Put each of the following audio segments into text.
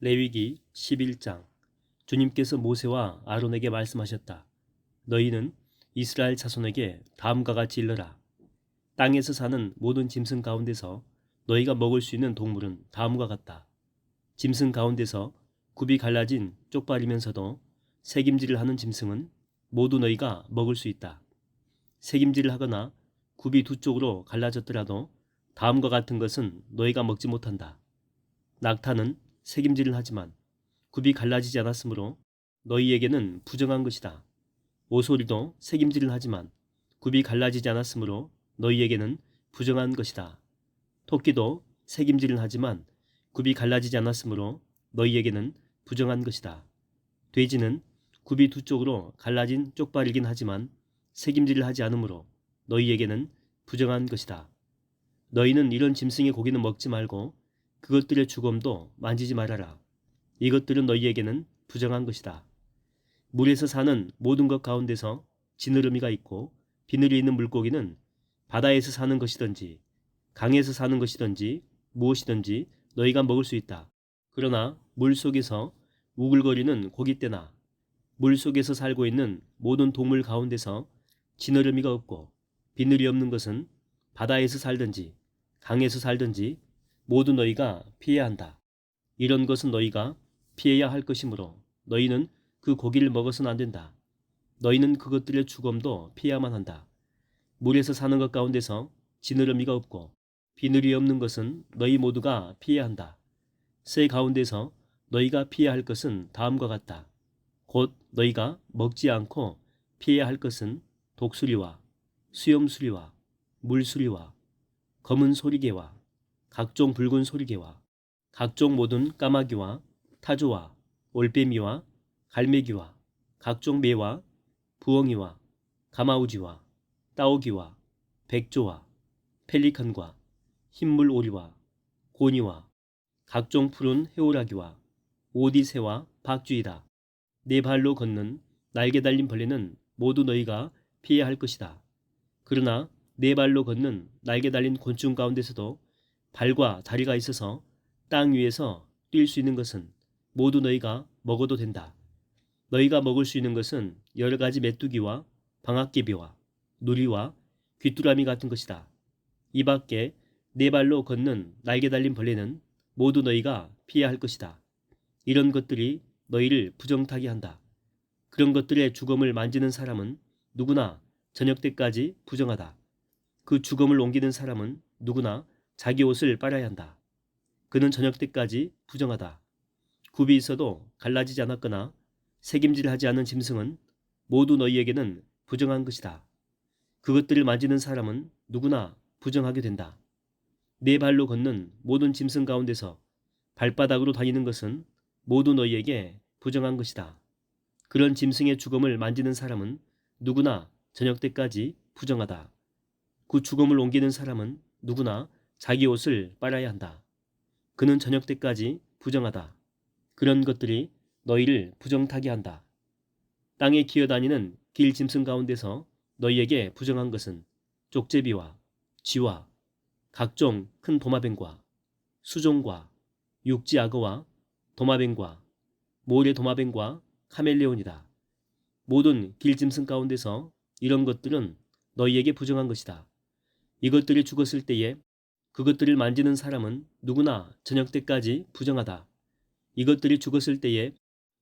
레위기 11장. 주님께서 모세와 아론에게 말씀하셨다. 너희는 이스라엘 자손에게 다음과 같이 일러라. 땅에서 사는 모든 짐승 가운데서 너희가 먹을 수 있는 동물은 다음과 같다. 짐승 가운데서 굽이 갈라진 쪽발이면서도 새김질을 하는 짐승은 모두 너희가 먹을 수 있다. 새김질을 하거나 굽이 두 쪽으로 갈라졌더라도 다음과 같은 것은 너희가 먹지 못한다. 낙타는 새김질을 하지만 굽이 갈라지지 않았으므로 너희에게는 부정한 것이다. 오소리도 새김질을 하지만 굽이 갈라지지 않았으므로 너희에게는 부정한 것이다. 토끼도 새김질을 하지만 굽이 갈라지지 않았으므로 너희에게는 부정한 것이다. 돼지는 굽이 두 쪽으로 갈라진 쪽발이긴 하지만 새김질을 하지 않으므로 너희에게는 부정한 것이다. 너희는 이런 짐승의 고기는 먹지 말고 그것들의 주검도 만지지 말아라. 이것들은 너희에게는 부정한 것이다. 물에서 사는 모든 것 가운데서 지느러미가 있고 비늘이 있는 물고기는 바다에서 사는 것이든지 강에서 사는 것이든지 무엇이든지 너희가 먹을 수 있다. 그러나 물 속에서 우글거리는 고깃대나 물 속에서 살고 있는 모든 동물 가운데서 지느러미가 없고 비늘이 없는 것은 바다에서 살든지 강에서 살든지 모두 너희가 피해야 한다. 이런 것은 너희가 피해야 할 것이므로 너희는 그 고기를 먹어서는 안 된다. 너희는 그것들의 주검도 피해야만 한다. 물에서 사는 것 가운데서 지느러미가 없고 비늘이 없는 것은 너희 모두가 피해야 한다. 새 가운데서 너희가 피해야 할 것은 다음과 같다. 곧 너희가 먹지 않고 피해야 할 것은 독수리와 수염수리와 물수리와 검은 소리개와 각종 붉은 소리개와 각종 모든 까마귀와 타조와 올빼미와 갈매기와 각종 매와 부엉이와 가마우지와 따오기와 백조와 펠리컨과 흰물 오리와 고니와 각종 푸른 해오라기와 오디새와 박쥐이다. 네 발로 걷는 날개 달린 벌레는 모두 너희가 피해야 할 것이다. 그러나 네 발로 걷는 날개 달린 곤충 가운데서도 발과 다리가 있어서 땅 위에서 뛸 수 있는 것은 모두 너희가 먹어도 된다. 너희가 먹을 수 있는 것은 여러 가지 메뚜기와 방앗개비와 누리와 귀뚜라미 같은 것이다. 이 밖에 네 발로 걷는 날개 달린 벌레는 모두 너희가 피해야 할 것이다. 이런 것들이 너희를 부정타게 한다. 그런 것들의 주검을 만지는 사람은 누구나 저녁 때까지 부정하다. 그 주검을 옮기는 사람은 누구나 자기 옷을 빨아야 한다. 그는 저녁 때까지 부정하다. 굽이 있어도 갈라지지 않았거나 새김질하지 않은 짐승은 모두 너희에게는 부정한 것이다. 그것들을 만지는 사람은 누구나 부정하게 된다. 네 발로 걷는 모든 짐승 가운데서 발바닥으로 다니는 것은 모두 너희에게 부정한 것이다. 그런 짐승의 주검을 만지는 사람은 누구나 저녁 때까지 부정하다. 그 주검을 옮기는 사람은 누구나 자기 옷을 빨아야 한다. 그는 저녁 때까지 부정하다. 그런 것들이 너희를 부정타게 한다. 땅에 기어다니는 길 짐승 가운데서 너희에게 부정한 것은 쪽제비와 쥐와 각종 큰 도마뱀과 수종과 육지악어와 도마뱀과 모래 도마뱀과 카멜레온이다. 모든 길 짐승 가운데서 이런 것들은 너희에게 부정한 것이다. 이것들이 죽었을 때에 그것들을 만지는 사람은 누구나 저녁 때까지 부정하다. 이것들이 죽었을 때에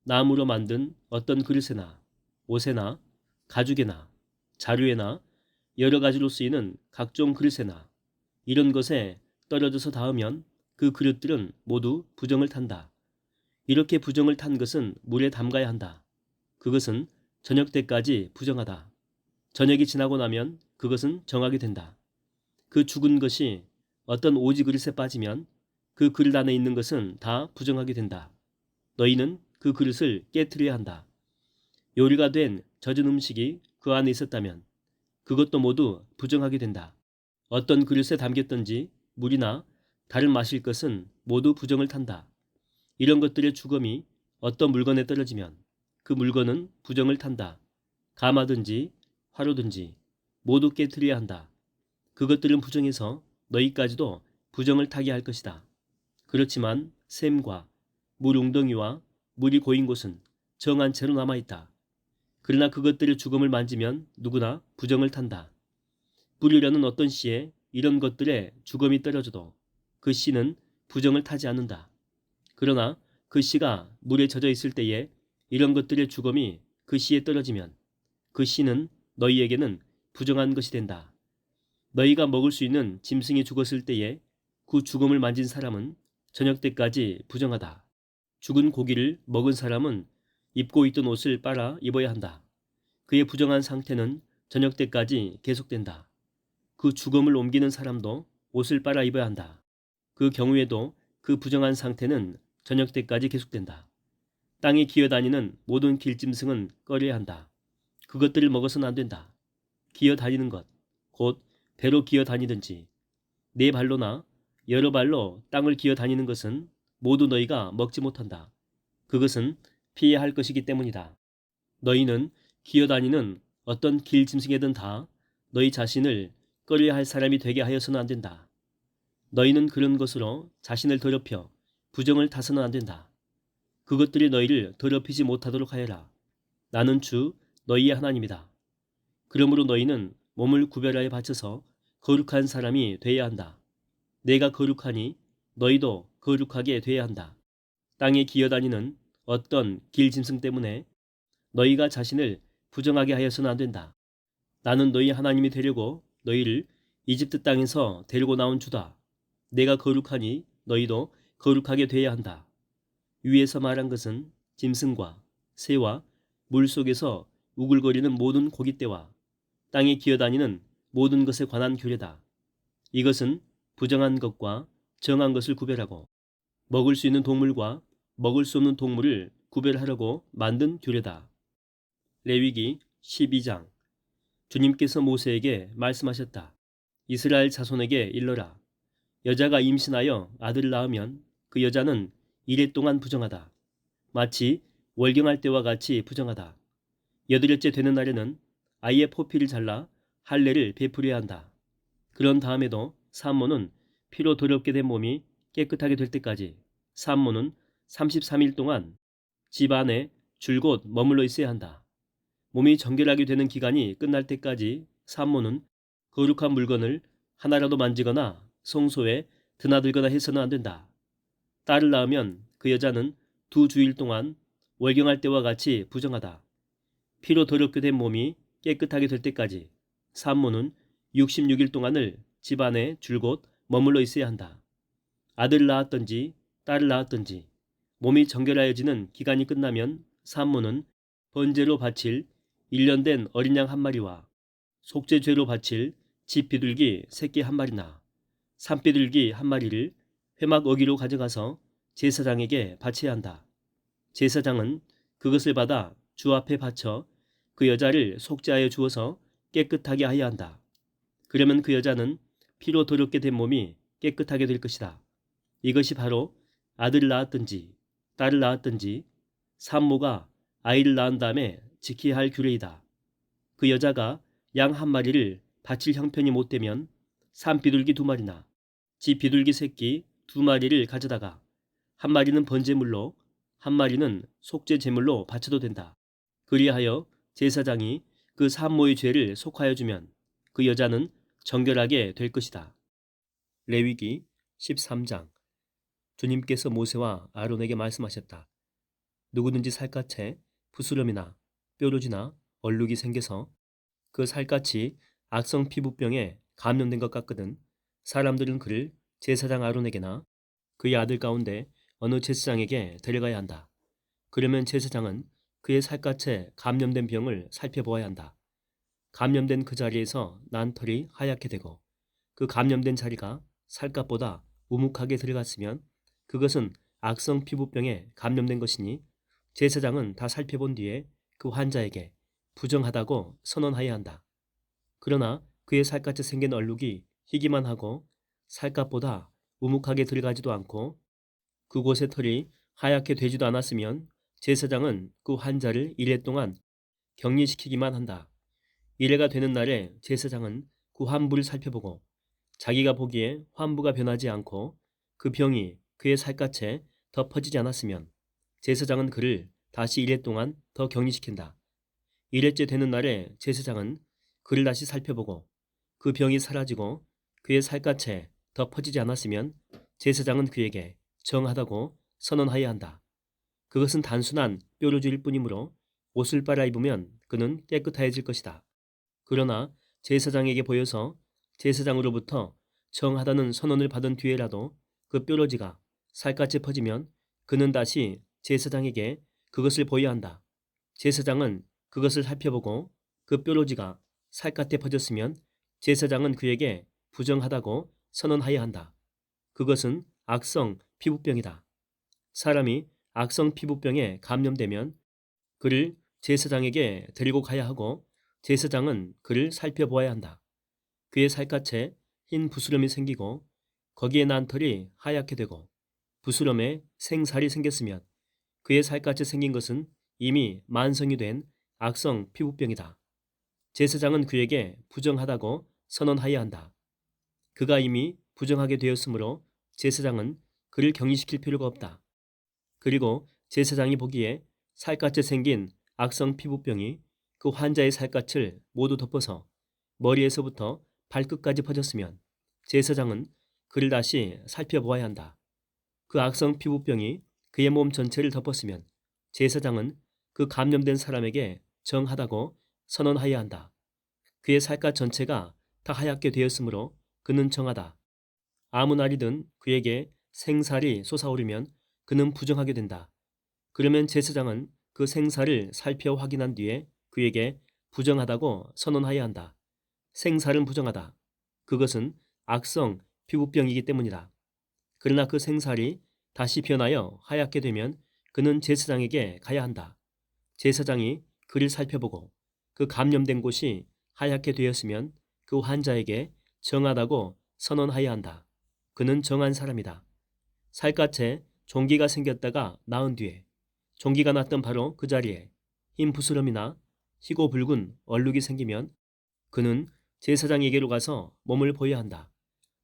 나무로 만든 어떤 그릇에나 옷에나 가죽에나 자루에나 여러 가지로 쓰이는 각종 그릇에나 이런 것에 떨어져서 닿으면 그 그릇들은 모두 부정을 탄다. 이렇게 부정을 탄 것은 물에 담가야 한다. 그것은 저녁 때까지 부정하다. 저녁이 지나고 나면 그것은 정하게 된다. 그 죽은 것이 어떤 오지 그릇에 빠지면 그 그릇 안에 있는 것은 다 부정하게 된다. 너희는 그 그릇을 깨트려야 한다. 요리가 된 젖은 음식이 그 안에 있었다면 그것도 모두 부정하게 된다. 어떤 그릇에 담겼든지 물이나 다른 마실 것은 모두 부정을 탄다. 이런 것들의 주검이 어떤 물건에 떨어지면 그 물건은 부정을 탄다. 가마든지 화로든지 모두 깨트려야 한다. 그것들은 부정해서 너희까지도 부정을 타게 할 것이다. 그렇지만 샘과 물 웅덩이와 물이 고인 곳은 정한 채로 남아있다. 그러나 그것들의 죽음을 만지면 누구나 부정을 탄다. 뿌리려는 어떤 씨에 이런 것들의 죽음이 떨어져도 그 씨는 부정을 타지 않는다. 그러나 그 씨가 물에 젖어 있을 때에 이런 것들의 죽음이 그 씨에 떨어지면 그 씨는 너희에게는 부정한 것이 된다. 너희가 먹을 수 있는 짐승이 죽었을 때에 그 죽음을 만진 사람은 저녁 때까지 부정하다. 죽은 고기를 먹은 사람은 입고 있던 옷을 빨아 입어야 한다. 그의 부정한 상태는 저녁 때까지 계속된다. 그 죽음을 옮기는 사람도 옷을 빨아 입어야 한다. 그 경우에도 그 부정한 상태는 저녁 때까지 계속된다. 땅에 기어다니는 모든 길짐승은 꺼려야 한다. 그것들을 먹어서는 안 된다. 기어다니는 것, 곧 배로 기어다니든지 네 발로나 여러 발로 땅을 기어다니는 것은 모두 너희가 먹지 못한다. 그것은 피해야 할 것이기 때문이다. 너희는 기어다니는 어떤 길짐승이든 다 너희 자신을 꺼려야 할 사람이 되게 하여서는 안 된다. 너희는 그런 것으로 자신을 더럽혀 부정을 타서는 안 된다. 그것들이 너희를 더럽히지 못하도록 하여라. 나는 주 너희의 하나님이다. 그러므로 너희는 몸을 구별하여 바쳐서 거룩한 사람이 되어야 한다. 내가 거룩하니 너희도 거룩하게 되어야 한다. 땅에 기어다니는 어떤 길짐승 때문에 너희가 자신을 부정하게 하여서는 안 된다. 나는 너희 하나님이 되려고 너희를 이집트 땅에서 데리고 나온 주다. 내가 거룩하니 너희도 거룩하게 되어야 한다. 위에서 말한 것은 짐승과 새와 물속에서 우글거리는 모든 고깃대와 땅에 기어다니는 모든 것에 관한 규례다. 이것은 부정한 것과 정한 것을 구별하고 먹을 수 있는 동물과 먹을 수 없는 동물을 구별하려고 만든 규례다. 레위기 12장. 주님께서 모세에게 말씀하셨다. 이스라엘 자손에게 일러라. 여자가 임신하여 아들을 낳으면 그 여자는 이래 동안 부정하다. 마치 월경할 때와 같이 부정하다. 여덟째 되는 날에는 아이의 포피를 잘라 할례를 베풀어야 한다. 그런 다음에도 산모는 피로 더럽게 된 몸이 깨끗하게 될 때까지 산모는 33일 동안 집 안에 줄곧 머물러 있어야 한다. 몸이 정결하게 되는 기간이 끝날 때까지 산모는 거룩한 물건을 하나라도 만지거나 성소에 드나들거나 해서는 안 된다. 딸을 낳으면 그 여자는 2주일 동안 월경할 때와 같이 부정하다. 피로 더럽게 된 몸이 깨끗하게 될 때까지 산모는 66일 동안을 집 안에 줄곧 머물러 있어야 한다. 아들을 낳았든지 딸을 낳았든지 몸이 정결하여지는 기간이 끝나면 산모는 번제로 바칠 1년 된 어린 양 한 마리와 속죄죄로 바칠 집 비둘기 새끼 한 마리나 산비둘기 한 마리를 회막 어기로 가져가서 제사장에게 바쳐야 한다. 제사장은 그것을 받아 주 앞에 바쳐 그 여자를 속죄하여 주어서 깨끗하게 하여야 한다. 그러면 그 여자는 피로 더럽게 된 몸이 깨끗하게 될 것이다. 이것이 바로 아들을 낳았든지 딸을 낳았든지 산모가 아이를 낳은 다음에 지켜야 할 규례이다. 그 여자가 양 한 마리를 바칠 형편이 못 되면 산비둘기 2마리나 집 비둘기 새끼 2마리를 가져다가 한 마리는 번제물로 한 마리는 속죄 제물로 바쳐도 된다. 그리하여 제사장이 그 산모의 죄를 속하여 주면 그 여자는 정결하게 될 것이다. 레위기 13장. 주님께서 모세와 아론에게 말씀하셨다. 누구든지 살갗에 부스럼이나 뾰루지나 얼룩이 생겨서 그 살갗이 악성 피부병에 감염된 것 같거든 사람들은 그를 제사장 아론에게나 그의 아들 가운데 어느 제사장에게 데려가야 한다. 그러면 제사장은 그의 살갗에 감염된 병을 살펴보아야 한다. 감염된 그 자리에서 난 털이 하얗게 되고 그 감염된 자리가 살갗보다 우묵하게 들어갔으면 그것은 악성 피부병에 감염된 것이니 제사장은 다 살펴본 뒤에 그 환자에게 부정하다고 선언하여야 한다. 그러나 그의 살갗에 생긴 얼룩이 희기만 하고 살갗보다 우묵하게 들어가지도 않고 그곳의 털이 하얗게 되지도 않았으면 제사장은 그 환자를 이래 동안 격리시키기만 한다. 이래가 되는 날에 제사장은 그 환부를 살펴보고 자기가 보기에 환부가 변하지 않고 그 병이 그의 살갗에 더 퍼지지 않았으면 제사장은 그를 다시 이레 동안 더 격리시킨다. 이레째 되는 날에 제사장은 그를 다시 살펴보고 그 병이 사라지고 그의 살갗에 더 퍼지지 않았으면 제사장은 그에게 정하다고 선언하여야 한다. 그것은 단순한 뾰루지일 뿐이므로 옷을 빨아입으면 그는 깨끗해질 것이다. 그러나 제사장에게 보여서 제사장으로부터 정하다는 선언을 받은 뒤에라도 그 뾰루지가 살갗에 퍼지면 그는 다시 제사장에게 그것을 보여야 한다. 제사장은 그것을 살펴보고 그 뾰루지가 살갗에 퍼졌으면 제사장은 그에게 부정하다고 선언하여야 한다. 그것은 악성 피부병이다. 사람이 악성 피부병에 감염되면 그를 제사장에게 데리고 가야 하고 제사장은 그를 살펴보아야 한다. 그의 살갗에 흰 부스럼이 생기고 거기에 난 털이 하얗게 되고 부스럼에 생살이 생겼으면 그의 살갗에 생긴 것은 이미 만성이 된 악성 피부병이다. 제사장은 그에게 부정하다고 선언하여야 한다. 그가 이미 부정하게 되었으므로 제사장은 그를 격리시킬 필요가 없다. 그리고 제사장이 보기에 살갗에 생긴 악성 피부병이 그 환자의 살갗을 모두 덮어서 머리에서부터 발끝까지 퍼졌으면 제사장은 그를 다시 살펴보아야 한다. 그 악성 피부병이 그의 몸 전체를 덮었으면 제사장은 그 감염된 사람에게 정하다고 선언하여야 한다. 그의 살갗 전체가 다 하얗게 되었으므로 그는 정하다. 아무 날이든 그에게 생살이 솟아오르면 그는 부정하게 된다. 그러면 제사장은 그 생살을 살펴 확인한 뒤에 그에게 부정하다고 선언하여야 한다. 생살은 부정하다. 그것은 악성 피부병이기 때문이다. 그러나 그 생살이 다시 변하여 하얗게 되면 그는 제사장에게 가야 한다. 제사장이 그를 살펴보고 그 감염된 곳이 하얗게 되었으면 그 환자에게 정하다고 선언하여야 한다. 그는 정한 사람이다. 살갗에 종기가 생겼다가 나은 뒤에 종기가 났던 바로 그 자리에 흰 부스럼이나 희고 붉은 얼룩이 생기면 그는 제사장에게로 가서 몸을 보여야 한다.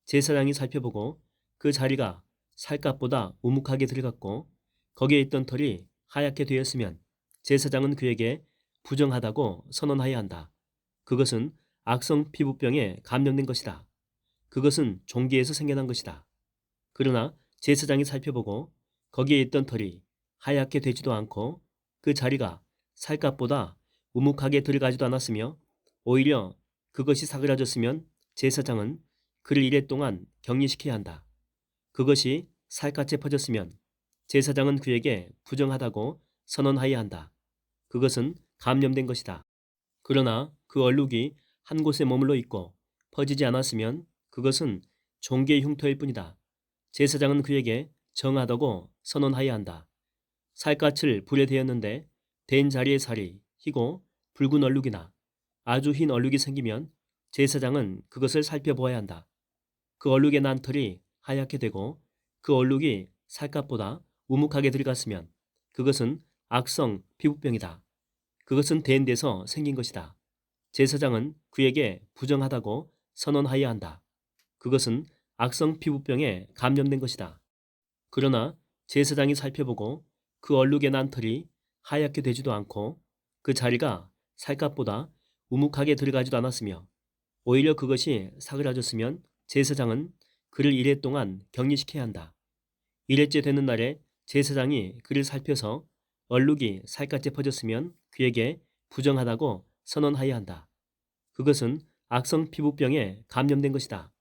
제사장이 살펴보고 그 자리가 살갗보다 우묵하게 들어갔고 거기에 있던 털이 하얗게 되었으면 제사장은 그에게 부정하다고 선언하여야 한다. 그것은 악성 피부병에 감염된 것이다. 그것은 종기에서 생겨난 것이다. 그러나 제사장이 살펴보고 거기에 있던 털이 하얗게 되지도 않고 그 자리가 살갗보다 우묵하게 들어가지도 않았으며 오히려 그것이 사그라졌으면 제사장은 그를 이래 동안 격리시켜야 한다. 그것이 살갗에 퍼졌으면 제사장은 그에게 부정하다고 선언하여야 한다. 그것은 감염된 것이다. 그러나 그 얼룩이 한 곳에 머물러 있고 퍼지지 않았으면 그것은 종기의 흉터일 뿐이다. 제사장은 그에게 정하다고 선언하여야 한다. 살갗을 불에 대었는데 댄 자리의 살이 희고 붉은 얼룩이나 아주 흰 얼룩이 생기면 제사장은 그것을 살펴보아야 한다. 그 얼룩의 난 털이 하얗게 되고 그 얼룩이 살갗보다 우묵하게 들어갔으면 그것은 악성 피부병이다. 그것은 댄 데서 생긴 것이다. 제사장은 그에게 부정하다고 선언하여야 한다. 그것은 악성 피부병에 감염된 것이다. 그러나 제사장이 살펴보고 그 얼룩의 난 털이 하얗게 되지도 않고 그 자리가 살갗보다 우묵하게 들어가지도 않았으며 오히려 그것이 사그라졌으면 제사장은 그를 이래 동안 격리시켜야 한다. 이래째 되는 날에 제사장이 그를 살펴서 얼룩이 살갗에 퍼졌으면 그에게 부정하다고 선언하여야 한다. 그것은 악성 피부병에 감염된 것이다.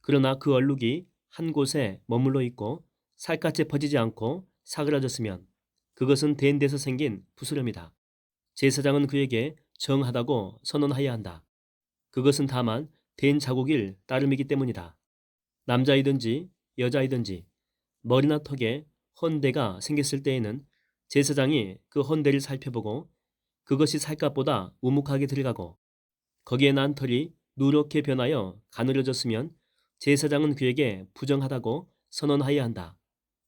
그러나 그 얼룩이 한 곳에 머물러 있고 살갗에 퍼지지 않고 사그라졌으면 그것은 댄 데서 생긴 부스럼이다. 제사장은 그에게 정하다고 선언하여야 한다. 그것은 다만 댄 자국일 따름이기 때문이다. 남자이든지 여자이든지 머리나 턱에 헌대가 생겼을 때에는 제사장이 그 헌대를 살펴보고 그것이 살갗보다 우묵하게 들어가고 거기에 난 털이 누렇게 변하여 가늘어졌으면 제사장은 그에게 부정하다고 선언하여야 한다.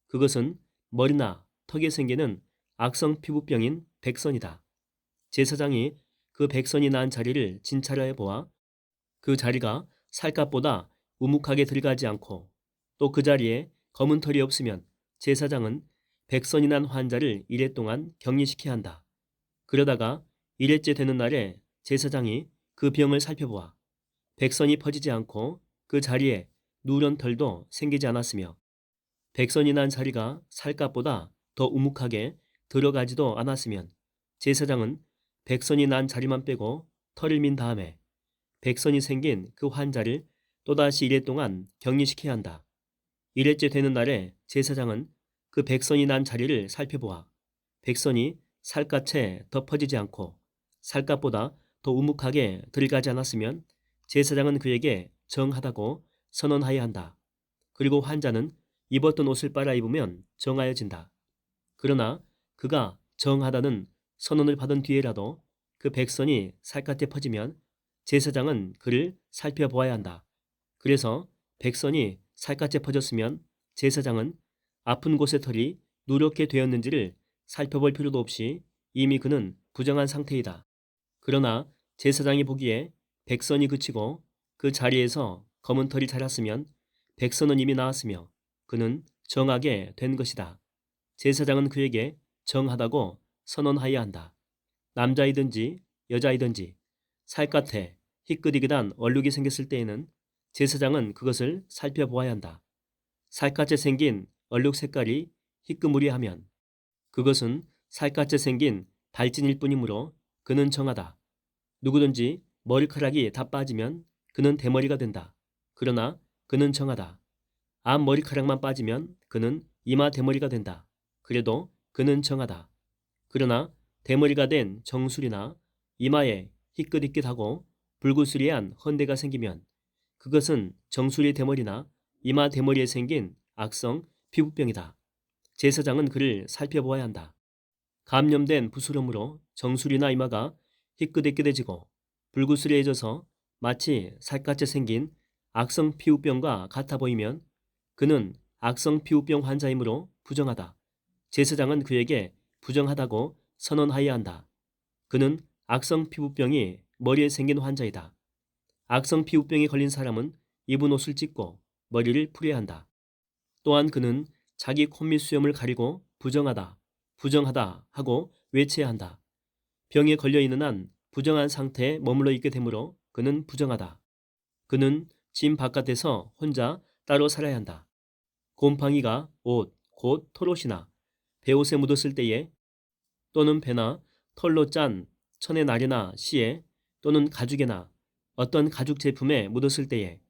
그것은 머리나 턱에 생기는 악성 피부병인 백선이다. 제사장이 그 백선이 난 자리를 진찰해 보아 그 자리가 살갗보다 우묵하게 들어가지 않고 또 그 자리에 검은 털이 없으면 제사장은 백선이 난 환자를 이래 동안 격리시켜야 한다. 그러다가 일회째 되는 날에 제사장이 그 병을 살펴보아 백선이 퍼지지 않고 그 자리에 누런 털도 생기지 않았으며 백선이 난 자리가 살갗보다 더 우묵하게 들어가지도 않았으면 제사장은 백선이 난 자리만 빼고 털을 민 다음에 백선이 생긴 그 환자를 또다시 이래 동안 격리시켜야 한다. 일회째 되는 날에 제사장은 그 백선이 난 자리를 살펴보아 백선이 살갗에 덮어지지 않고 살갗보다 더 우묵하게 들어가지 않았으면 제사장은 그에게 정하다고 선언하여야 한다. 그리고 환자는 입었던 옷을 빨아 입으면 정하여진다. 그러나 그가 정하다는 선언을 받은 뒤에라도 그 백선이 살갗에 퍼지면 제사장은 그를 살펴보아야 한다. 그래서 백선이 살갗에 퍼졌으면 제사장은 아픈 곳의 털이 누렇게 되었는지를 살펴볼 필요도 없이 이미 그는 부정한 상태이다. 그러나 제사장이 보기에 백선이 그치고 그 자리에서 검은 털이 자랐으면 백선은 이미 나았으며 그는 정하게 된 것이다. 제사장은 그에게 정하다고 선언하여야 한다. 남자이든지 여자이든지 살갗에 희끗희끗한 얼룩이 생겼을 때에는 제사장은 그것을 살펴보아야 한다. 살갗에 생긴 얼룩 색깔이 희끄무리하면 그것은 살갗에 생긴 발진일 뿐이므로 그는 정하다. 누구든지 머리카락이 다 빠지면 그는 대머리가 된다. 그러나 그는 정하다. 앞머리카락만 빠지면 그는 이마 대머리가 된다. 그래도 그는 정하다. 그러나 대머리가 된 정수리나 이마에 희끗희끗하고 불구스리한 헌대가 생기면 그것은 정수리 대머리나 이마 대머리에 생긴 악성 피부병이다. 제사장은 그를 살펴보아야 한다. 감염된 부스럼으로 정수리나 이마가 희끗희끗해지고 불구스레해져서 마치 살갗에 생긴 악성 피부병과 같아 보이면 그는 악성 피부병 환자이므로 부정하다. 제사장은 그에게 부정하다고 선언하여야 한다. 그는 악성 피부병이 머리에 생긴 환자이다. 악성 피부병에 걸린 사람은 입은 옷을 찢고 머리를 풀어야 한다. 또한 그는 자기 콧밑 수염을 가리고 부정하다, 부정하다 하고 외쳐야 한다. 병에 걸려 있는 한 부정한 상태에 머물러 있게 되므로 그는 부정하다. 그는 집 바깥에서 혼자 따로 살아야 한다. 곰팡이가 옷, 곧 털옷이나 베옷에 묻었을 때에 또는 배나 털로 짠 천의 날이나 씨에 또는 가죽에나 어떤 가죽 제품에 묻었을 때에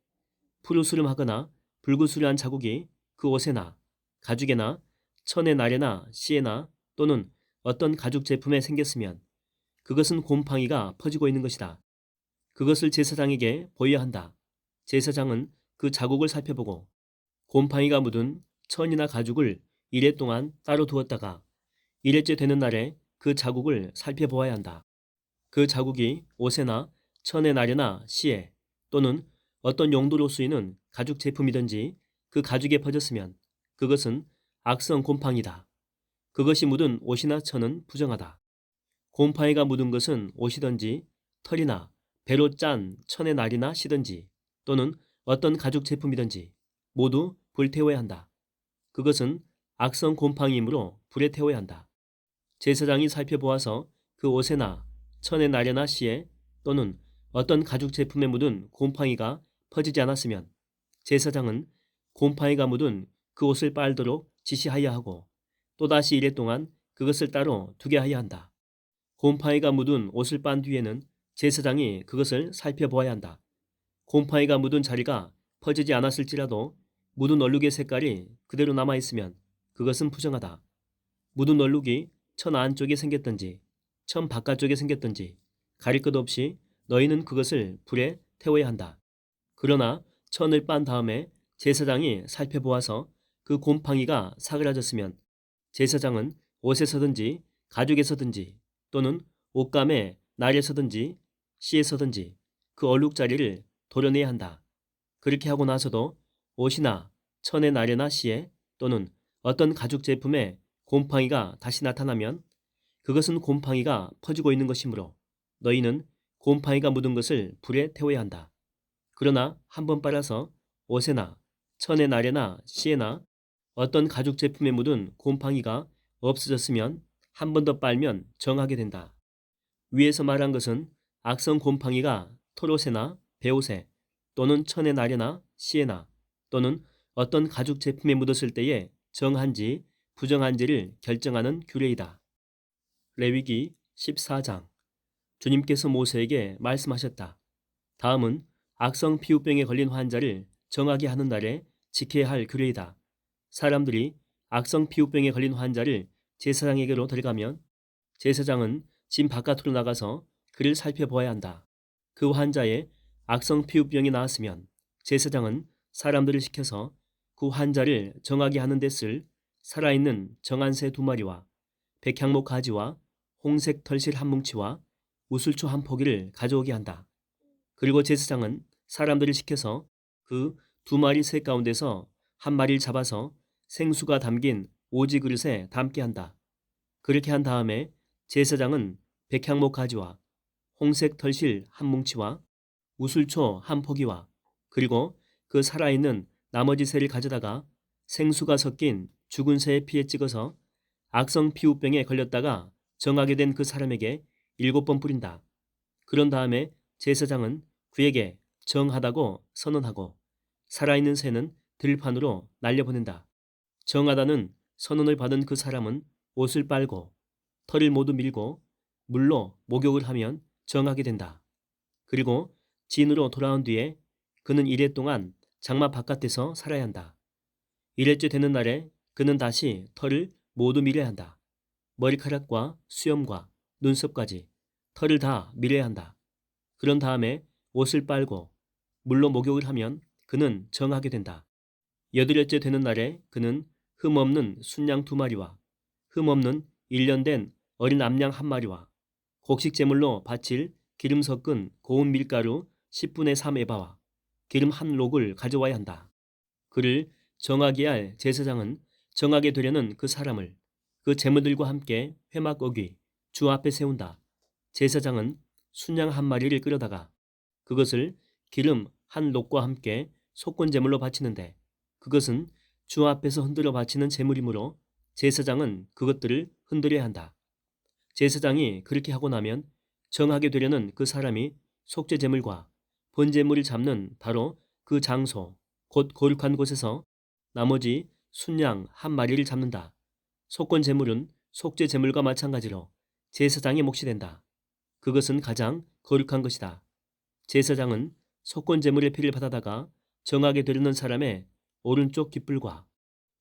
푸르스름하거나 불구스름한 자국이 그 옷에나 가죽에나 천의 날에나 씨에나 또는 어떤 가죽 제품에 생겼으면 그것은 곰팡이가 퍼지고 있는 것이다. 그것을 제사장에게 보여야 한다. 제사장은 그 자국을 살펴보고 곰팡이가 묻은 천이나 가죽을 이래 동안 따로 두었다가 일회째 되는 날에 그 자국을 살펴보아야 한다. 그 자국이 옷에나 천의 날에나 씨에 또는 어떤 용도로 쓰이는 가죽 제품이든지 그 가죽에 퍼졌으면 그것은 악성 곰팡이다. 그것이 묻은 옷이나 천은 부정하다. 곰팡이가 묻은 것은 옷이든지 털이나 배로 짠 천의 날이나 씨든지 또는 어떤 가죽 제품이든지 모두 불태워야 한다. 그것은 악성 곰팡이이므로 불에 태워야 한다. 제사장이 살펴보아서 그 옷에나 천의 날에나 씨에 또는 어떤 가죽 제품에 묻은 곰팡이가 퍼지지 않았으면 제사장은 곰팡이가 묻은 그 옷을 빨도록 지시하여야 하고 또다시 이래 동안 그것을 따로 두게 하여야 한다. 곰팡이가 묻은 옷을 빤 뒤에는 제사장이 그것을 살펴보아야 한다. 곰팡이가 묻은 자리가 퍼지지 않았을지라도 묻은 얼룩의 색깔이 그대로 남아있으면 그것은 부정하다. 묻은 얼룩이 천 안쪽에 생겼든지 천 바깥쪽에 생겼든지 가릴 것 없이 너희는 그것을 불에 태워야 한다. 그러나 천을 빤 다음에 제사장이 살펴보아서 그 곰팡이가 사그라졌으면 제사장은 옷에서든지 가죽에서든지 또는 옷감의 날에서든지 씨에서든지 그 얼룩자리를 도려내야 한다. 그렇게 하고 나서도 옷이나 천의 날에나 씨에 또는 어떤 가죽 제품에 곰팡이가 다시 나타나면 그것은 곰팡이가 퍼지고 있는 것이므로 너희는 곰팡이가 묻은 것을 불에 태워야 한다. 그러나 한 번 빨아서 옷에나 천의 날에나 씨에나 어떤 가죽 제품에 묻은 곰팡이가 없어졌으면 한 번 더 빨면 정하게 된다. 위에서 말한 것은 악성 곰팡이가 털옷에나 베옷에 또는 천의 나래나 시에나 또는 어떤 가죽 제품에 묻었을 때에 정한지 부정한지를 결정하는 규례이다. 레위기 14장. 주님께서 모세에게 말씀하셨다. 다음은 악성 피부병에 걸린 환자를 정하게 하는 날에 지켜야 할 규례이다. 사람들이 악성 피부병에 걸린 환자를 제사장에게로 데려가면 제사장은 집 바깥으로 나가서 그를 살펴보아야 한다. 그 환자의 악성 피부병이 나았으면 제사장은 사람들을 시켜서 그 환자를 정하게 하는 데 쓸 살아있는 정한 새 2마리와 백향목 가지와 홍색 털실 한 뭉치와 우슬초 한 포기를 가져오게 한다. 그리고 제사장은 사람들을 시켜서 그 2마리 새 가운데서 한 마리를 잡아서 생수가 담긴 오지 그릇에 담게 한다. 그렇게 한 다음에 제사장은 백향목 가지와 홍색 털실 한 뭉치와 우슬초 한 포기와 그리고 그 살아있는 나머지 새를 가져다가 생수가 섞인 죽은 새의 피에 찍어서 악성 피부병에 걸렸다가 정하게 된 그 사람에게 7번 뿌린다. 그런 다음에 제사장은 그에게 정하다고 선언하고 살아있는 새는 들판으로 날려보낸다. 정하다는 선언을 받은 그 사람은 옷을 빨고 털을 모두 밀고 물로 목욕을 하면 정하게 된다. 그리고 진으로 돌아온 뒤에 그는 1회 동안 장막 바깥에서 살아야 한다. 1회째 되는 날에 그는 다시 털을 모두 밀어야 한다. 머리카락과 수염과 눈썹까지 털을 다 밀어야 한다. 그런 다음에 옷을 빨고 물로 목욕을 하면 그는 정하게 된다. 8일째 되는 날에 그는 흠없는 순양 2마리와 흠없는 1년 된 어린 암양 1마리와 곡식제물로 바칠 기름 섞은 고운 밀가루 10분의 3 에바와 기름 한 록을 가져와야 한다. 그를 정하게 할 제사장은 정하게 되려는 그 사람을 그 제물들과 함께 회막어귀 주 앞에 세운다. 제사장은 순양 1마리를 끌어다가 그것을 기름 한 록과 함께 속건제물로 바치는데 그것은 주 앞에서 흔들어 바치는 제물이므로 제사장은 그것들을 흔들어야 한다. 제사장이 그렇게 하고 나면 정하게 되려는 그 사람이 속죄제물과 번제물을 잡는 바로 그 장소 곧 거룩한 곳에서 나머지 순양 1마리를 잡는다. 속건제물은 속죄제물과 마찬가지로 제사장의 몫이 된다. 그것은 가장 거룩한 것이다. 제사장은 속건제물의 피를 받아다가 정하게 되려는 사람의 오른쪽 깃불과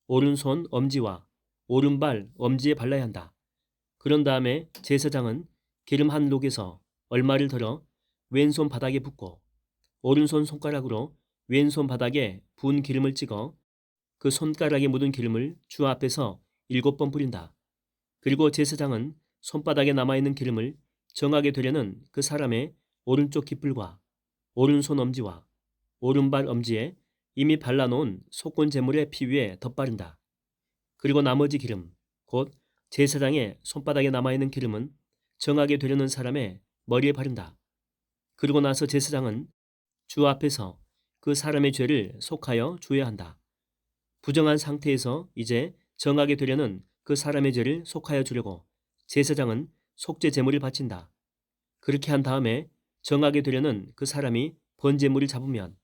오른손 엄지와 오른발 엄지에 발라야 한다. 그런 다음에 제사장은 기름 한 록에서 얼마를 덜어 왼손 바닥에 붓고 오른손 손가락으로 왼손 바닥에 부은 기름을 찍어 그 손가락에 묻은 기름을 주 앞에서 7번 뿌린다. 그리고 제사장은 손바닥에 남아있는 기름을 정하게 되려는 그 사람의 오른쪽 깃불과 오른손 엄지와 오른발 엄지에 이미 발라놓은 속건제물의 피 위에 덧바른다. 그리고 나머지 기름, 곧 제사장의 손바닥에 남아있는 기름은 정하게 되려는 사람의 머리에 바른다. 그리고 나서 제사장은 주 앞에서 그 사람의 죄를 속하여 주어야 한다. 부정한 상태에서 이제 정하게 되려는 그 사람의 죄를 속하여 주려고 제사장은 속죄 제물을 바친다. 그렇게 한 다음에 정하게 되려는 그 사람이 번제물을 잡으면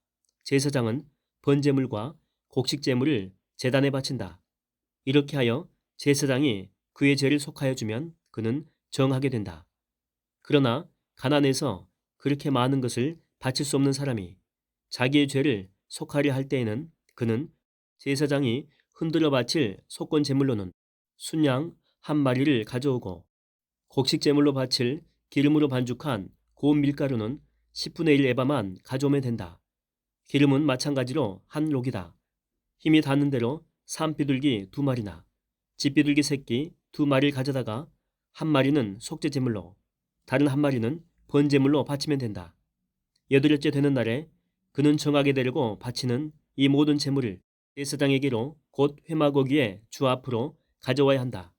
제사장은 번제물과 곡식제물을 제단에 바친다. 이렇게 하여 제사장이 그의 죄를 속하여 주면 그는 정하게 된다. 그러나 가난해서 그렇게 많은 것을 바칠 수 없는 사람이 자기의 죄를 속하려 할 때에는 그는 제사장이 흔들어 바칠 속건 제물로는 순양 1마리를 가져오고 곡식제물로 바칠 기름으로 반죽한 고운 밀가루는 10분의 1 에바만 가져오면 된다. 기름은 마찬가지로 한 록이다. 힘이 닿는 대로 산비둘기 2마리나 집비둘기 새끼 2마리를 가져다가 1마리는 속죄제물로 다른 1마리는 번제물로 바치면 된다. 8일째 되는 날에 그는 정하게 되려고 바치는 이 모든 제물을 제사장에게로 곧 회막어귀의 주 앞으로 가져와야 한다.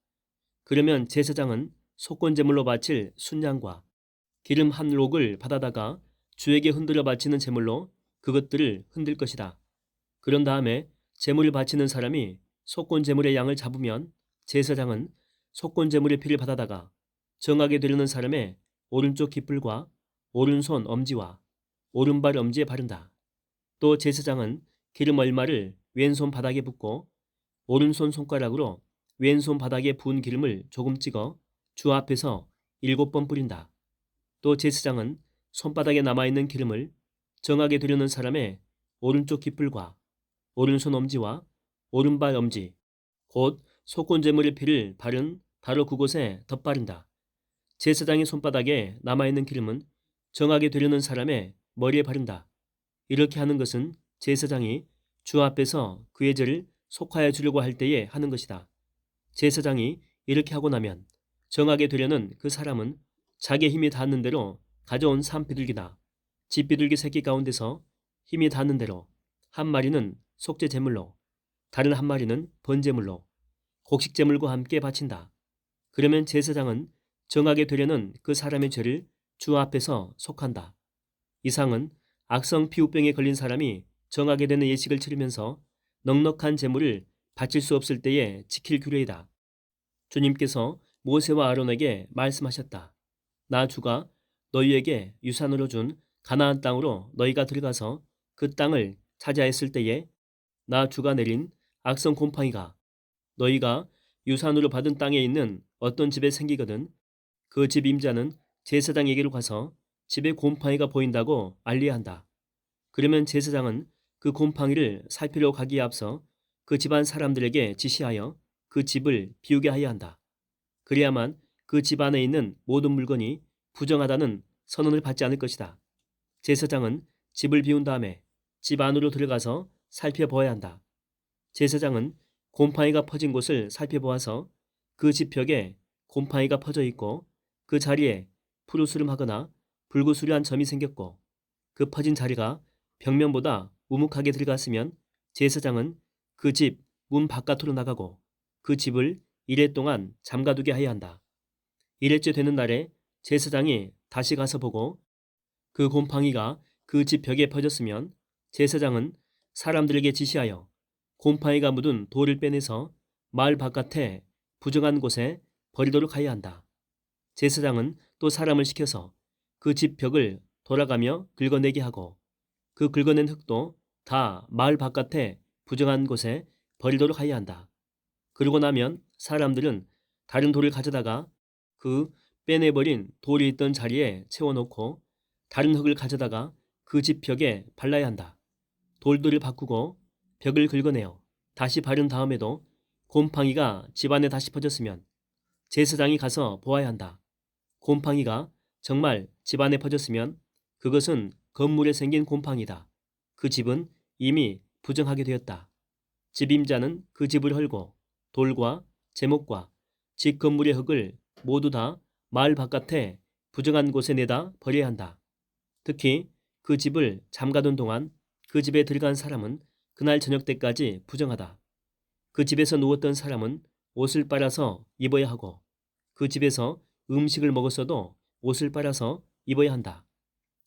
그러면 제사장은 속건제물로 바칠 순양과 기름 한 록을 받아다가 주에게 흔들어 바치는 제물로 그것들을 흔들 것이다. 그런 다음에 제물을 바치는 사람이 속건제물의 양을 잡으면 제사장은 속건 제물의 피를 받아다가 정하게 되려는 사람의 오른쪽 깃불과 오른손 엄지와 오른발 엄지에 바른다. 또 제사장은 기름 얼마를 왼손 바닥에 붓고 오른손 손가락으로 왼손 바닥에 부은 기름을 조금 찍어 주 앞에서 7번 뿌린다. 또 제사장은 손바닥에 남아있는 기름을 정하게 되려는 사람의 오른쪽 깃불과 오른손 엄지와 오른발 엄지, 곧 속건 제물의 피를 바른 바로 그곳에 덧바른다. 제사장의 손바닥에 남아있는 기름은 정하게 되려는 사람의 머리에 바른다. 이렇게 하는 것은 제사장이 주 앞에서 그의 죄를 속하여 주려고 할 때에 하는 것이다. 제사장이 이렇게 하고 나면 정하게 되려는 그 사람은 자기의 힘이 닿는 대로 가져온 산비둘기나 집비둘기 새끼 가운데서 힘이 닿는 대로 한 마리는 속죄 제물로, 다른 한 마리는 번제물로, 곡식 제물과 함께 바친다. 그러면 제사장은 정하게 되려는 그 사람의 죄를 주 앞에서 속한다. 이상은 악성 피부병에 걸린 사람이 정하게 되는 예식을 치르면서 넉넉한 제물을 바칠 수 없을 때에 지킬 규례이다. 주님께서 모세와 아론에게 말씀하셨다. 나 주가 너희에게 유산으로 준 가나안 땅으로 너희가 들어가서 그 땅을 차지하였을 때에 나 주가 내린 악성 곰팡이가 너희가 유산으로 받은 땅에 있는 어떤 집에 생기거든 그 집 임자는 제사장에게로 가서 집에 곰팡이가 보인다고 알려야 한다. 그러면 제사장은 그 곰팡이를 살피러 가기에 앞서 그 집안 사람들에게 지시하여 그 집을 비우게 하여야 한다. 그래야만 그 집 안에 있는 모든 물건이 부정하다는 선언을 받지 않을 것이다. 제사장은 집을 비운 다음에 집 안으로 들어가서 살펴보아야 한다. 제사장은 곰팡이가 퍼진 곳을 살펴보아서 그 집 벽에 곰팡이가 퍼져 있고 그 자리에 푸르스름하거나 불구스름한 점이 생겼고 그 퍼진 자리가 벽면보다 우묵하게 들어갔으면 제사장은 그 집 문 바깥으로 나가고 그 집을 이래 동안 잠가두게 해야 한다. 이래째 되는 날에 제사장이 다시 가서 보고 그 곰팡이가 그 집 벽에 퍼졌으면 제사장은 사람들에게 지시하여 곰팡이가 묻은 돌을 빼내서 마을 바깥에 부정한 곳에 버리도록 하여야 한다. 제사장은 또 사람을 시켜서 그 집 벽을 돌아가며 긁어내게 하고 그 긁어낸 흙도 다 마을 바깥에 부정한 곳에 버리도록 하여야 한다. 그러고 나면 사람들은 다른 돌을 가져다가 그 빼내버린 돌이 있던 자리에 채워놓고 다른 흙을 가져다가 그 집 벽에 발라야 한다. 돌들을 바꾸고 벽을 긁어내어 다시 바른 다음에도 곰팡이가 집안에 다시 퍼졌으면 제사장이 가서 보아야 한다. 곰팡이가 정말 집안에 퍼졌으면 그것은 건물에 생긴 곰팡이다. 그 집은 이미 부정하게 되었다. 집 임자는 그 집을 헐고 돌과 제목과 집 건물의 흙을 모두 다 마을 바깥에 부정한 곳에 내다 버려야 한다. 특히 그 집을 잠가둔 동안 그 집에 들어간 사람은 그날 저녁 때까지 부정하다. 그 집에서 누웠던 사람은 옷을 빨아서 입어야 하고 그 집에서 음식을 먹었어도 옷을 빨아서 입어야 한다.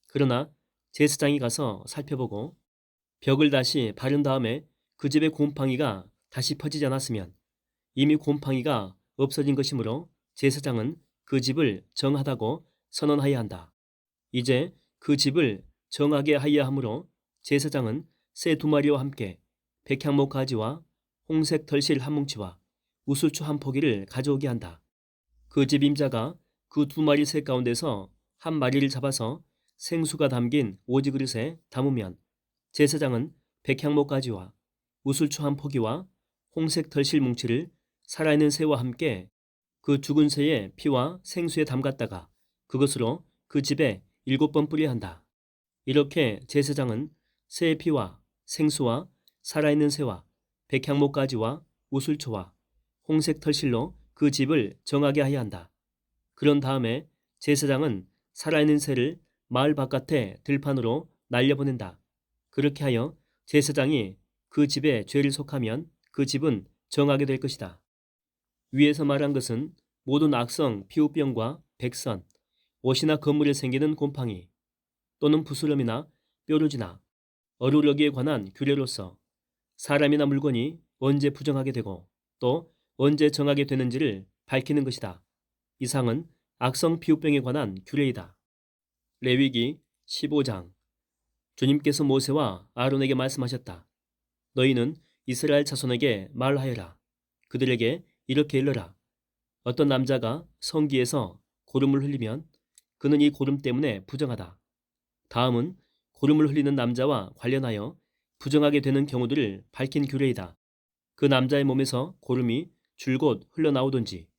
그러나 제사장이 가서 살펴보고 벽을 다시 바른 다음에 그 집의 곰팡이가 다시 퍼지지 않았으면 이미 곰팡이가 없어진 것이므로 제사장은 그 집을 정하다고 선언하여야 한다. 이제 그 집을 정하게 하여야 하므로 제사장은 새 2마리와 함께 백향목 가지와 홍색 털실 한 뭉치와 우슬초 한 포기를 가져오게 한다. 그 집 임자가 그 2마리 새 가운데서 한 마리를 잡아서 생수가 담긴 오지 그릇에 담으면 제사장은 백향목 가지와 우슬초 한 포기와 홍색 털실 뭉치를 살아있는 새와 함께 그 죽은 새의 피와 생수에 담갔다가 그것으로 그 집에 7번 뿌려야 한다. 이렇게 제사장은 새의 피와 생수와 살아있는 새와 백향목 가지와 우슬초와 홍색 털실로 그 집을 정하게 하여야 한다. 그런 다음에 제사장은 살아있는 새를 마을 바깥에 들판으로 날려보낸다. 그렇게 하여 제사장이 그 집에 죄를 속하면 그 집은 정하게 될 것이다. 위에서 말한 것은 모든 악성 피부병과 백선, 옷이나 건물에 생기는 곰팡이 또는 부스럼이나 뾰루지나 어루러기에 관한 규례로서 사람이나 물건이 언제 부정하게 되고 또 언제 정하게 되는지를 밝히는 것이다. 이상은 악성 피부병에 관한 규례이다. 레위기 15장. 주님께서 모세와 아론에게 말씀하셨다. 너희는 이스라엘 자손에게 말하여라. 그들에게 이렇게 일러라. 어떤 남자가 성기에서 고름을 흘리면 그는 이 고름 때문에 부정하다. 다음은 고름을 흘리는 남자와 관련하여 부정하게 되는 경우들을 밝힌 규례이다. 그 남자의 몸에서 고름이 줄곧 흘러나오든지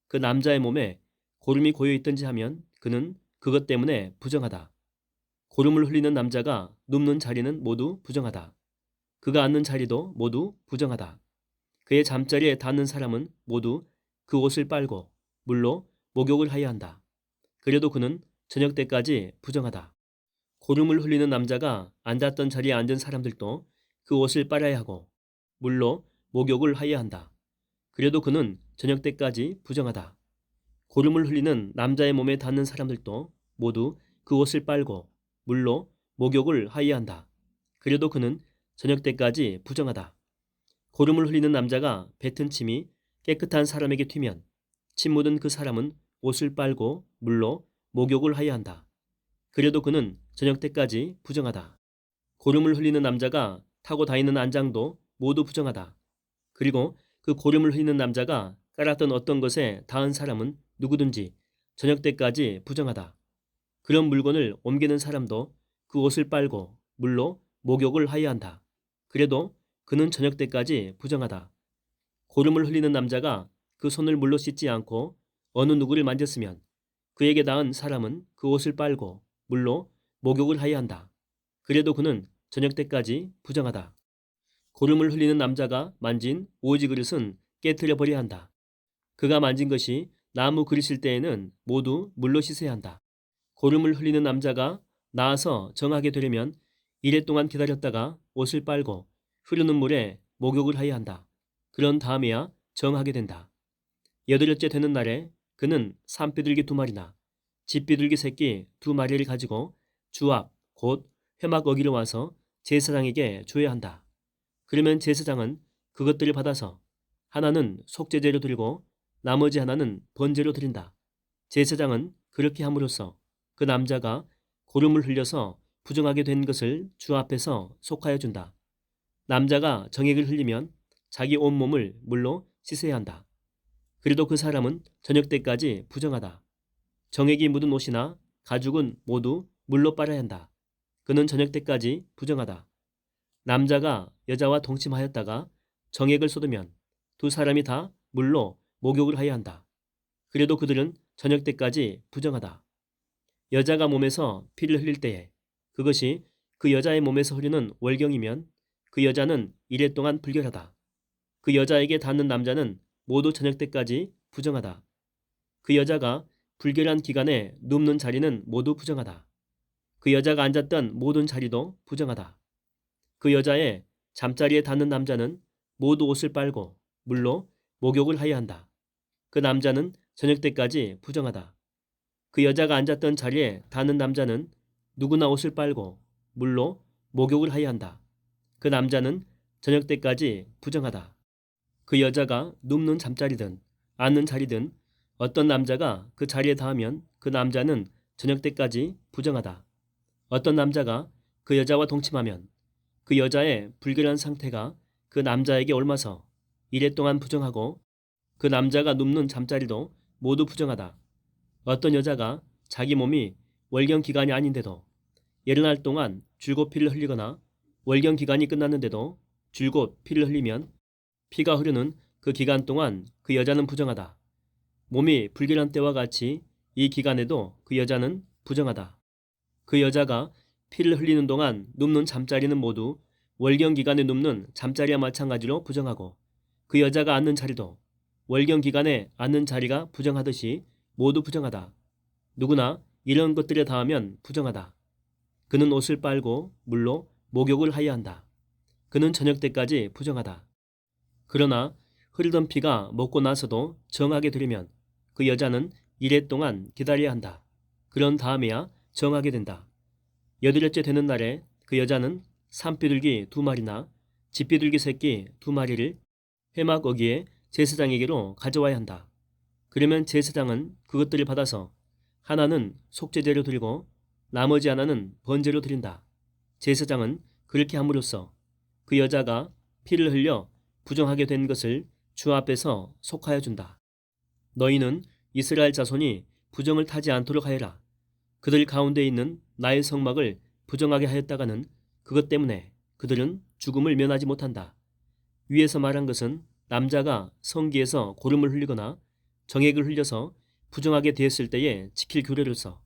그 남자의 몸에 고름이 고여 있든지 하면 그는 그것 때문에 부정하다. 고름을 흘리는 남자가 눕는 자리는 모두 부정하다. 그가 앉는 자리도 모두 부정하다. 그의 잠자리에 닿는 사람은 모두 그 옷을 빨고 물로 목욕을 하여야 한다. 그래도 그는 저녁 때까지 부정하다. 고름을 흘리는 남자가 앉았던 자리에 앉은 사람들도 그 옷을 빨아야 하고 물로 목욕을 하여야 한다. 그래도 그는 저녁 때까지 부정하다. 고름을 흘리는 남자의 몸에 닿는 사람들도 모두 그 옷을 빨고 물로 목욕을 하여야 한다. 그래도 그는 저녁 때까지 부정하다. 고름을 흘리는 남자가 뱉은 침이 깨끗한 사람에게 튀면 침 묻은 그 사람은 옷을 빨고 물로 목욕을 하여야 한다. 그래도 그는 저녁 때까지 부정하다. 고름을 흘리는 남자가 타고 다니는 안장도 모두 부정하다. 그리고 그 고름을 흘리는 남자가 깔았던 어떤 것에 닿은 사람은 누구든지 저녁 때까지 부정하다. 그런 물건을 옮기는 사람도 그 옷을 빨고 물로 목욕을 하여야 한다. 그래도 그는 저녁 때까지 부정하다. 고름을 흘리는 남자가 그 손을 물로 씻지 않고 어느 누구를 만졌으면 그에게 닿은 사람은 그 옷을 빨고 물로 목욕을 하여야 한다. 그래도 그는 저녁 때까지 부정하다. 고름을 흘리는 남자가 만진 오지 그릇은 깨트려 버려야 한다. 그가 만진 것이 나무 그릇일 때에는 모두 물로 씻어야 한다. 고름을 흘리는 남자가 나아서 정하게 되려면 이래 동안 기다렸다가 옷을 빨고 흐르는 물에 목욕을 하여야 한다. 그런 다음에야 정하게 된다. 여덟째 되는 날에 그는 산비둘기 2마리나 집비둘기 새끼 2마리를 가지고 주합 곧 회막 어기로 와서 제사장에게 줘야 한다. 그러면 제사장은 그것들을 받아서 하나는 속죄제로 드리고 나머지 하나는 번제로 드린다. 제사장은 그렇게 함으로써 그 남자가 고름을 흘려서 부정하게 된 것을 주 앞에서 속하여 준다. 남자가 정액을 흘리면 자기 온몸을 물로 씻어야 한다. 그래도 그 사람은 저녁 때까지 부정하다. 정액이 묻은 옷이나 가죽은 모두 물로 빨아야 한다. 그는 저녁 때까지 부정하다. 남자가 여자와 동침하였다가 정액을 쏟으면 2사람이 다 물로 목욕을 하여야 한다. 그래도 그들은 저녁 때까지 부정하다. 여자가 몸에서 피를 흘릴 때에 그것이 그 여자의 몸에서 흐르는 월경이면 그 여자는 이래 동안 불결하다. 그 여자에게 닿는 남자는 모두 저녁 때까지 부정하다. 그 여자가 불결한 기간에 눕는 자리는 모두 부정하다. 그 여자가 앉았던 모든 자리도 부정하다. 그 여자의 잠자리에 닿는 남자는 모두 옷을 빨고 물로 목욕을 하여야 한다. 그 남자는 저녁 때까지 부정하다. 그 여자가 앉았던 자리에 닿는 남자는 누구나 옷을 빨고 물로 목욕을 하여야 한다. 그 남자는 저녁 때까지 부정하다. 그 여자가 눕는 잠자리든 앉는 자리든 어떤 남자가 그 자리에 닿으면 그 남자는 저녁 때까지 부정하다. 어떤 남자가 그 여자와 동침하면 그 여자의 불결한 상태가 그 남자에게 옮아서 이래 동안 부정하고 그 남자가 눕는 잠자리도 모두 부정하다. 어떤 여자가 자기 몸이 월경 기간이 아닌데도 열흘 동안 줄곧 피를 흘리거나 월경 기간이 끝났는데도 줄곧 피를 흘리면 피가 흐르는 그 기간 동안 그 여자는 부정하다. 몸이 불결한 때와 같이 이 기간에도 그 여자는 부정하다. 그 여자가 피를 흘리는 동안 눕는 잠자리는 모두 월경 기간에 눕는 잠자리와 마찬가지로 부정하고 그 여자가 앉는 자리도 월경 기간에 앉는 자리가 부정하듯이 모두 부정하다. 누구나 이런 것들에 닿으면 부정하다. 그는 옷을 빨고 물로 목욕을 하여야 한다. 그는 저녁 때까지 부정하다. 그러나 흐르던 피가 먹고 나서도 정하게 되려면 그 여자는 이래 동안 기다려야 한다. 그런 다음에야 정하게 된다. 여덟째 되는 날에 그 여자는 산비둘기 2마리나 집비둘기 새끼 2마리를 회막 어기에 제사장에게로 가져와야 한다. 그러면 제사장은 그것들을 받아서 하나는 속죄제로 드리고 나머지 하나는 번제로 드린다. 제사장은 그렇게 함으로써 그 여자가 피를 흘려 부정하게 된 것을 주 앞에서 속하여 준다. 너희는 이스라엘 자손이 부정을 타지 않도록 하여라. 그들 가운데 있는 나의 성막을 부정하게 하였다가는 그것 때문에 그들은 죽음을 면하지 못한다. 위에서 말한 것은 남자가 성기에서 고름을 흘리거나 정액을 흘려서 부정하게 되었을 때에 지킬 규례로서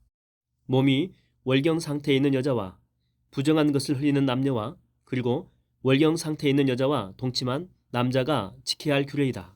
몸이 월경 상태에 있는 여자와 부정한 것을 흘리는 남녀와 그리고 월경 상태에 있는 여자와 동침한 남자가 지켜야 할 규례이다.